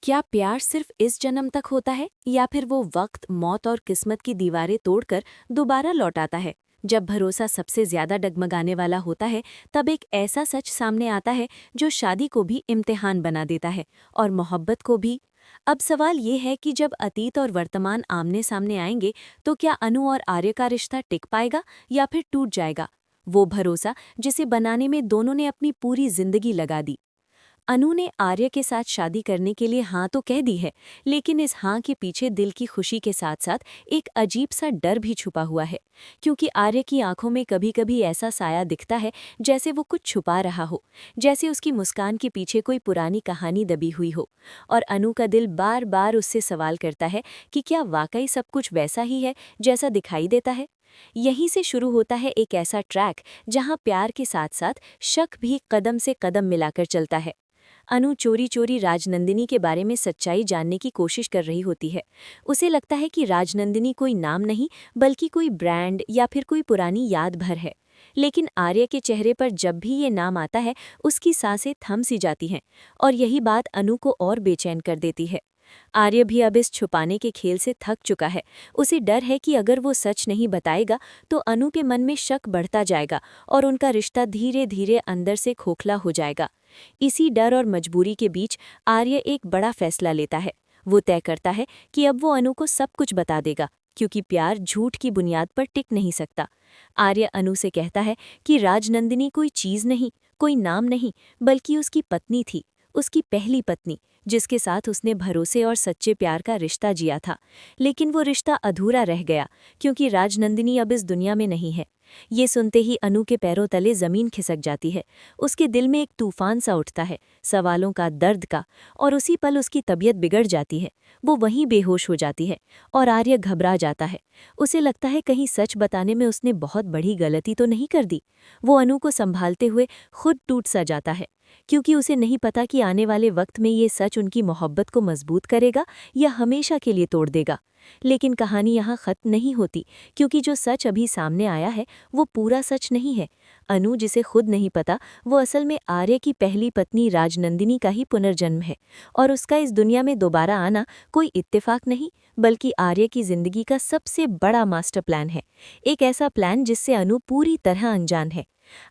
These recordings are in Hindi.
क्या प्यार सिर्फ इस जन्म तक होता है या फिर वो वक्त, मौत और किस्मत की दीवारें तोड़कर दोबारा लौट आता है? जब भरोसा सबसे ज्यादा डगमगाने वाला होता है, तब एक ऐसा सच सामने आता है जो शादी को भी इम्तिहान बना देता है और मोहब्बत को भी। अब सवाल ये है कि जब अतीत और वर्तमान आमने सामने आएंगे, तो क्या अनु और आर्य का रिश्ता टिक पाएगा या फिर टूट जाएगा? वो भरोसा जिसे बनाने में दोनों ने अपनी पूरी जिंदगी लगा दी। अनु ने आर्य के साथ शादी करने के लिए हाँ तो कह दी है, लेकिन इस हाँ के पीछे दिल की खुशी के साथ साथ एक अजीब सा डर भी छुपा हुआ है। क्योंकि आर्य की आंखों में कभी कभी ऐसा साया दिखता है जैसे वो कुछ छुपा रहा हो, जैसे उसकी मुस्कान के पीछे कोई पुरानी कहानी दबी हुई हो। और अनु का दिल बार बार उससे सवाल करता है कि क्या वाकई सब कुछ वैसा ही है जैसा दिखाई देता है। यहीं से शुरू होता है एक ऐसा ट्रैक जहां प्यार के साथ साथ शक भी कदम से कदम मिलाकर चलता है। अनु चोरी चोरी राजनंदिनी के बारे में सच्चाई जानने की कोशिश कर रही होती है। उसे लगता है कि राजनंदिनी कोई नाम नहीं, बल्कि कोई ब्रांड या फिर कोई पुरानी याद भर है। लेकिन आर्य के चेहरे पर जब भी ये नाम आता है, उसकी सांसें थम सी जाती हैं। और यही बात अनु को और बेचैन कर देती है। आर्य भी अब इस छुपाने के खेल से थक चुका है। उसे डर है कि अगर वो सच नहीं बताएगा तो अनु के मन में शक बढ़ता जाएगा और उनका रिश्ता धीरे धीरे अंदर से खोखला हो जाएगा। इसी डर और मजबूरी के बीच आर्य एक बड़ा फैसला लेता है। वो तय करता है कि अब वो अनु को सब कुछ बता देगा, क्योंकि प्यार झूठ की बुनियाद पर टिक नहीं सकता। आर्य अनु से कहता है कि राजनंदिनी कोई चीज नहीं, कोई नाम नहीं, बल्कि उसकी पत्नी थी, उसकी पहली पत्नी, जिसके साथ उसने भरोसे और सच्चे प्यार का रिश्ता जिया था। लेकिन वो रिश्ता अधूरा रह गया, क्योंकि राजनंदिनी अब इस दुनिया में नहीं है। ये सुनते ही अनु के पैरों तले जमीन खिसक जाती है। उसके दिल में एक तूफान सा उठता है, सवालों का, दर्द का। और उसी पल उसकी तबीयत बिगड़ जाती है। वो वहीं बेहोश हो जाती है और आर्य घबरा जाता है। उसे लगता है कहीं सच बताने में उसने बहुत बड़ी गलती तो नहीं कर दी। वो अनु को संभालते हुए खुद टूट सा जाता है, क्योंकि उसे नहीं पता कि आने वाले वक्त में ये सच उनकी मोहब्बत को मजबूत करेगा या हमेशा के लिए तोड़ देगा। लेकिन कहानी यहाँ खत्म नहीं होती, क्योंकि जो सच अभी सामने आया है वो पूरा सच नहीं है। अनु, जिसे खुद नहीं पता, वो असल में आर्य की पहली पत्नी राजनंदिनी का ही पुनर्जन्म है। और उसका इस दुनिया में दोबारा आना कोई इत्तेफाक नहीं, बल्कि आर्य की जिंदगी का सबसे बड़ा मास्टर प्लान है। एक ऐसा प्लान जिससे अनु पूरी तरह अनजान है।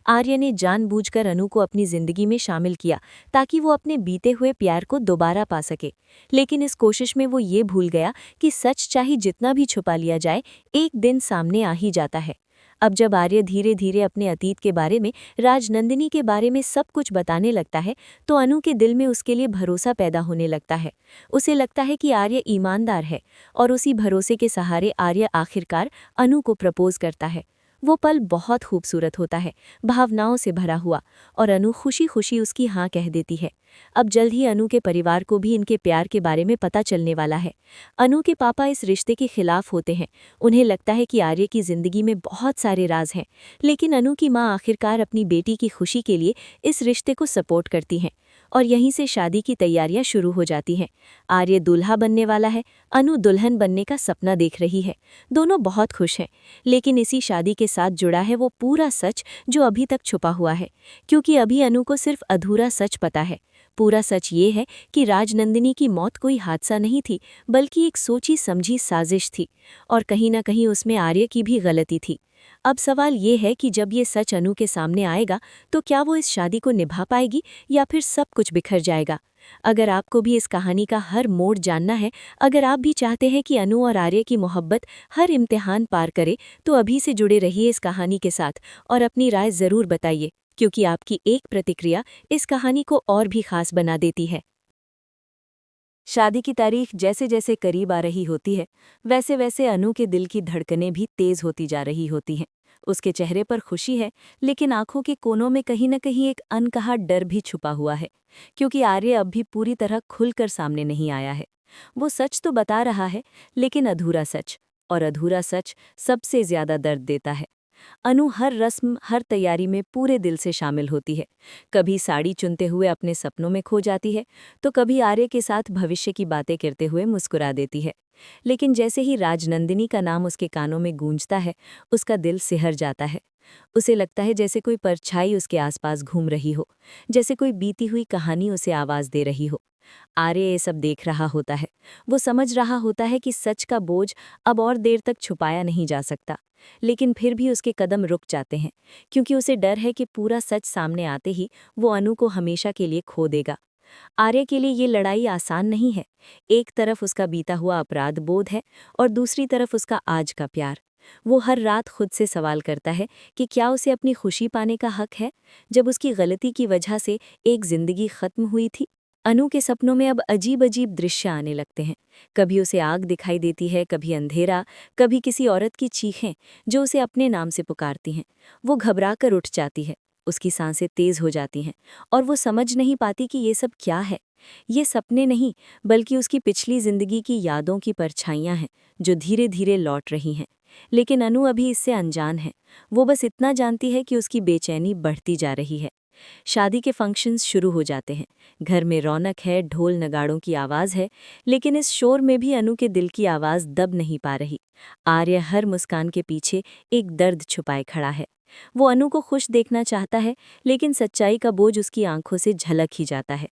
आर्य ने जानबूझकर अनु को अपनी जिंदगी में शामिल किया ताकि वो अपने बीते हुए प्यार को दोबारा पा सके। लेकिन इस कोशिश में वो ये भूल गया कि सच चाहे जितना भी छुपा लिया जाए, एक दिन सामने आ ही जाता है। अब जब आर्य धीरे धीरे अपने अतीत के बारे में, राजनंदिनी के बारे में सब कुछ बताने लगता है, तो अनु के दिल में उसके लिए भरोसा पैदा होने लगता है। उसे लगता है कि आर्य ईमानदार है और उसी भरोसे के सहारे आर्य आखिरकार अनु को प्रपोज करता है। वो पल बहुत खूबसूरत होता है, भावनाओं से भरा हुआ। और अनु खुशी खुशी उसकी हाँ कह देती है। अब जल्द ही अनु के परिवार को भी इनके प्यार के बारे में पता चलने वाला है। अनु के पापा इस रिश्ते के खिलाफ होते हैं। उन्हें लगता है कि आर्य की जिंदगी में बहुत सारे राज हैं, लेकिन अनु की माँ आखिरकार अपनी बेटी की खुशी के लिए इस रिश्ते को सपोर्ट करती हैं। और यहीं से शादी की तैयारियां शुरू हो जाती हैं। आर्य दूल्हा बनने वाला है, अनु दुल्हन बनने का सपना देख रही है। दोनों बहुत खुश हैं, लेकिन इसी शादी के साथ जुड़ा है वो पूरा सच जो अभी तक छुपा हुआ है। क्योंकि अभी अनु को सिर्फ अधूरा सच पता है। पूरा सच ये है कि राजनंदिनी की मौत कोई हादसा नहीं थी, बल्कि एक सोची समझी साजिश थी। और कहीं ना कहीं उसमें आर्य की भी गलती थी। अब सवाल ये है कि जब ये सच अनु के सामने आएगा, तो क्या वो इस शादी को निभा पाएगी या फिर सब कुछ बिखर जाएगा? अगर आपको भी इस कहानी का हर मोड़ जानना है, अगर आप भी चाहते हैं कि अनु और आर्य की मोहब्बत हर इम्तिहान पार करे, तो अभी से जुड़े रहिए इस कहानी के साथ और अपनी राय ज़रूर बताइए, क्योंकि आपकी एक प्रतिक्रिया इस कहानी को और भी खास बना देती है। शादी की तारीख जैसे जैसे करीब आ रही होती है, वैसे वैसे अनु के दिल की धड़कनें भी तेज होती जा रही होती हैं। उसके चेहरे पर खुशी है, लेकिन आंखों के कोनों में कहीं न कहीं एक अनकहा डर भी छुपा हुआ है, क्योंकि आर्य अब भी पूरी तरह खुलकर सामने नहीं आया है। वो सच तो बता रहा है, लेकिन अधूरा सच, और अधूरा सच सबसे ज्यादा दर्द देता है। अनु हर रस्म, हर तैयारी में पूरे दिल से शामिल होती है। कभी साड़ी चुनते हुए अपने सपनों में खो जाती है, तो कभी आर्य के साथ भविष्य की बातें करते हुए मुस्कुरा देती है। लेकिन जैसे ही राजनंदिनी का नाम उसके कानों में गूंजता है, उसका दिल सिहर जाता है। उसे लगता है जैसे कोई परछाई उसके आसपास घूम रही हो, जैसे कोई बीती हुई कहानी उसे आवाज दे रही हो। आर्य ये सब देख रहा होता है। वो समझ रहा होता है कि सच का बोझ अब और देर तक छुपाया नहीं जा सकता, लेकिन फिर भी उसके कदम रुक जाते हैं, क्योंकि उसे डर है कि पूरा सच सामने आते ही वो अनु को हमेशा के लिए खो देगा। आर्य के लिए ये लड़ाई आसान नहीं है। एक तरफ उसका बीता हुआ अपराध बोध है और दूसरी तरफ उसका आज का प्यार। वो हर रात खुद से सवाल करता है कि क्या उसे अपनी खुशी पाने का हक है, जब उसकी गलती की वजह से एक जिंदगी खत्म हुई थी। अनु के सपनों में अब अजीब अजीब दृश्य आने लगते हैं। कभी उसे आग दिखाई देती है, कभी अंधेरा, कभी किसी औरत की चीखें जो उसे अपने नाम से पुकारती हैं। वो घबराकर उठ जाती है, उसकी सांसें तेज हो जाती हैं और वो समझ नहीं पाती कि ये सब क्या है। ये सपने नहीं, बल्कि उसकी पिछली जिंदगी की यादों की परछाइयां हैं जो धीरे धीरे लौट रही हैं। लेकिन अनु अभी इससे अनजान है। वो बस इतना जानती है कि उसकी बेचैनी बढ़ती जा रही है। शादी के फंक्शंस शुरू हो जाते हैं। घर में रौनक है, ढोल नगाड़ों की आवाज़ है, लेकिन इस शोर में भी अनु के दिल की आवाज़ दब नहीं पा रही। आर्य हर मुस्कान के पीछे एक दर्द छुपाए खड़ा है। वो अनु को खुश देखना चाहता है, लेकिन सच्चाई का बोझ उसकी आंखों से झलक ही जाता है।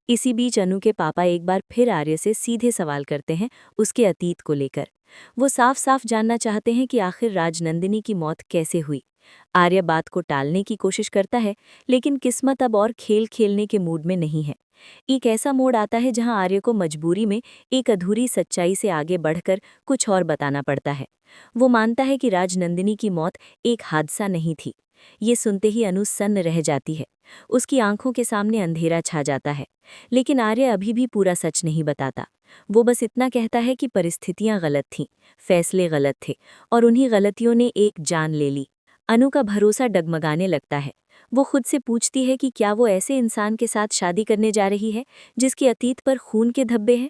इसी बीच अनु के पापा एक बार फिर आर्य से सीधे सवाल करते हैं उसके अतीत को लेकर। वो साफ साफ जानना चाहते हैं कि आखिर राजनंदिनी की मौत कैसे हुई। आर्य बात को टालने की कोशिश करता है, लेकिन किस्मत अब और खेल खेलने के मूड में नहीं है। एक ऐसा मोड़ आता है जहां आर्य को मजबूरी में एक अधूरी सच्चाई से आगे बढ़कर कुछ और बताना पड़ता है। वो मानता है कि राजनंदिनी की मौत एक हादसा नहीं थी। ये सुनते ही अनु सन्न रह जाती है। उसकी आंखों के सामने अंधेरा छा जाता है, लेकिन आर्य अभी भी पूरा सच नहीं बताता। वो बस इतना कहता है कि परिस्थितियां गलत थीं, फैसले गलत थे और उन्हीं गलतियों ने एक जान ले ली। अनु का भरोसा डगमगाने लगता है। वो खुद से पूछती है कि क्या वो ऐसे इंसान के साथ शादी करने जा रही है जिसके अतीत पर खून के धब्बे हैं।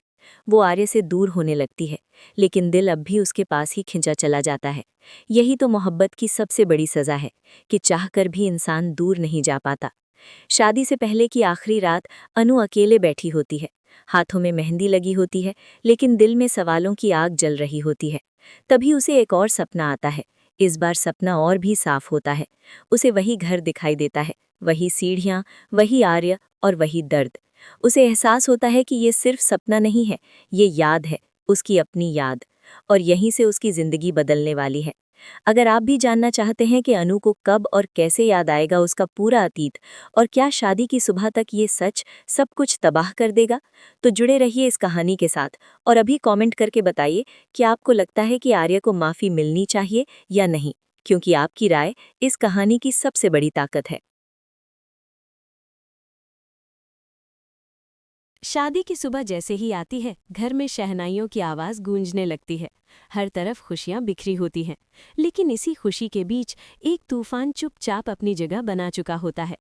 वो आर्य से दूर होने लगती है, लेकिन दिल अब भी उसके पास ही खिंचा चला जाता है। यही तो मोहब्बत की सबसे बड़ी सजा है कि चाहकर भी इंसान दूर नहीं जा पाता। शादी से पहले की आखिरी रात अनु अकेले बैठी होती है। हाथों में मेहंदी लगी होती है, लेकिन दिल में सवालों की आग जल रही होती है। तभी उसे एक और सपना आता है। इस बार सपना और भी साफ होता है। उसे वही घर दिखाई देता है, वही सीढ़ियाँ, वही आर्य और वही दर्द। उसे एहसास होता है कि ये सिर्फ सपना नहीं है, ये याद है, उसकी अपनी याद। और यहीं से उसकी जिंदगी बदलने वाली है। अगर आप भी जानना चाहते हैं कि अनु को कब और कैसे याद आएगा उसका पूरा अतीत, और क्या शादी की सुबह तक ये सच सब कुछ तबाह कर देगा, तो जुड़े रहिए इस कहानी के साथ। और अभी कमेंट करके बताइए कि आपको लगता है कि आर्य को माफ़ी मिलनी चाहिए या नहीं, क्योंकि आपकी राय इस कहानी की सबसे बड़ी ताकत है। शादी की सुबह जैसे ही आती है, घर में शहनाइयों की आवाज़ गूंजने लगती है। हर तरफ खुशियां बिखरी होती हैं, लेकिन इसी खुशी के बीच एक तूफान चुपचाप अपनी जगह बना चुका होता है।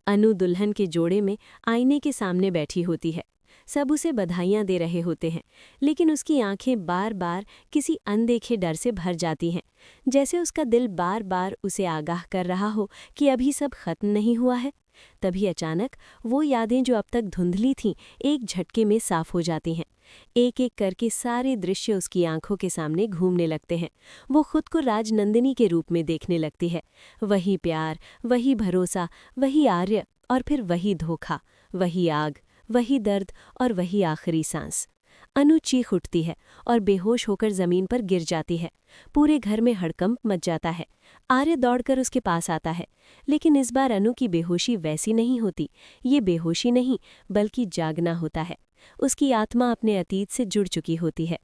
अनु दुल्हन के जोड़े में आईने के सामने बैठी होती है। सब उसे बधाइयां दे रहे होते हैं, लेकिन उसकी आंखें बार बार किसी अनदेखे डर से भर जाती हैं, जैसे उसका दिल बार बार उसे आगाह कर रहा हो कि अभी सब खत्म नहीं हुआ है। तभी अचानक वो यादें जो अब तक धुंधली थीं, एक झटके में साफ हो जाती हैं। एक एक करके सारे दृश्य उसकी आंखों के सामने घूमने लगते हैं। वो खुद को राजनंदिनी के रूप में देखने लगती है। वही प्यार, वही भरोसा, वही आर्य, और फिर वही धोखा, वही आग, वही दर्द और वही आखिरी सांस। अनु चीख उठती है और बेहोश होकर जमीन पर गिर जाती है। पूरे घर में हड़कंप मच जाता है। आर्य दौड़कर उसके पास आता है, लेकिन इस बार अनु की बेहोशी वैसी नहीं होती। ये बेहोशी नहीं, बल्कि जागना होता है। उसकी आत्मा अपने अतीत से जुड़ चुकी होती है।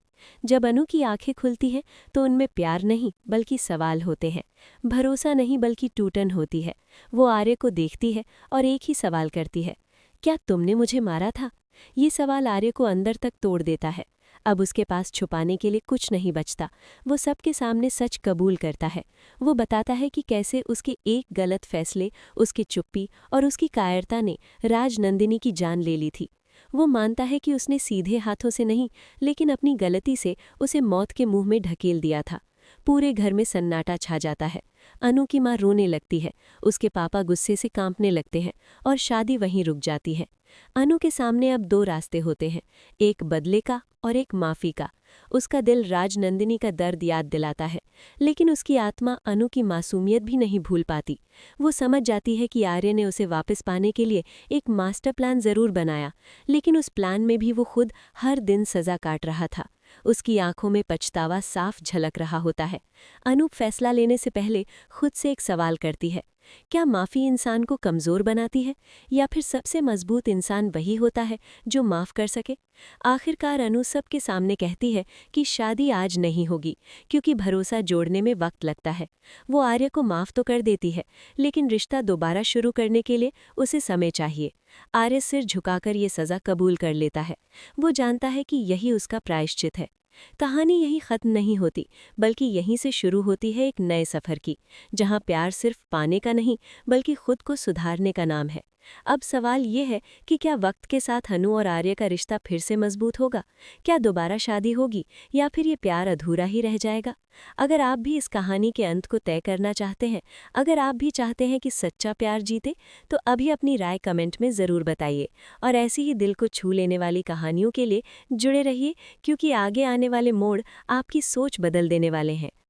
जब अनु की आंखें खुलती हैं, तो उनमें प्यार नहीं बल्कि सवाल होते हैं। भरोसा नहीं बल्कि टूटन होती है। वो आर्य को देखती है और एक ही सवाल करती है, क्या तुमने मुझे मारा था? ये सवाल आर्य को अंदर तक तोड़ देता है। अब उसके पास छुपाने के लिए कुछ नहीं बचता। वो सबके सामने सच कबूल करता है। वो बताता है कि कैसे उसके एक गलत फैसले, उसकी चुप्पी और उसकी कायरता ने राजनंदिनी की जान ले ली थी। वो मानता है कि उसने सीधे हाथों से नहीं, लेकिन अपनी गलती से उसे मौत के मुंह में ढकेल दिया था। पूरे घर में सन्नाटा छा जाता है। अनु की माँ रोने लगती है, उसके पापा गुस्से से कांपने लगते हैं और शादी वहीं रुक जाती है। अनु के सामने अब दो रास्ते होते हैं, एक बदले का और एक माफ़ी का। उसका दिल राजनंदिनी का दर्द याद दिलाता है, लेकिन उसकी आत्मा अनु की मासूमियत भी नहीं भूल पाती। वो समझ जाती है कि आर्य ने उसे वापस पाने के लिए एक मास्टर प्लान ज़रूर बनाया, लेकिन उस प्लान में भी वो खुद हर दिन सज़ा काट रहा था। उसकी आंखों में पछतावा साफ झलक रहा होता है। अनु फैसला लेने से पहले खुद से एक सवाल करती है, क्या माफ़ी इंसान को कमज़ोर बनाती है, या फिर सबसे मजबूत इंसान वही होता है जो माफ़ कर सके? आखिरकार अनु सबके सामने कहती है कि शादी आज नहीं होगी, क्योंकि भरोसा जोड़ने में वक्त लगता है। वो आर्य को माफ़ तो कर देती है, लेकिन रिश्ता दोबारा शुरू करने के लिए उसे समय चाहिए। आर्य सिर झुकाकर ये सज़ा कबूल कर लेता है। वो जानता है कि यही उसका प्रायश्चित है। कहानी यहीं ख़त्म नहीं होती, बल्कि यहीं से शुरू होती है एक नए सफ़र की, जहाँ प्यार सिर्फ पाने का नहीं, बल्कि खुद को सुधारने का नाम है। अब सवाल ये है कि क्या वक्त के साथ अनु और आर्य का रिश्ता फिर से मजबूत होगा? क्या दोबारा शादी होगी, या फिर ये प्यार अधूरा ही रह जाएगा? अगर आप भी इस कहानी के अंत को तय करना चाहते हैं, अगर आप भी चाहते हैं कि सच्चा प्यार जीते, तो अभी अपनी राय कमेंट में ज़रूर बताइए। और ऐसी ही दिल को छू लेने वाली कहानियों के लिए जुड़े रहिए, क्योंकि आगे आने वाले मोड़ आपकी सोच बदल देने वाले हैं।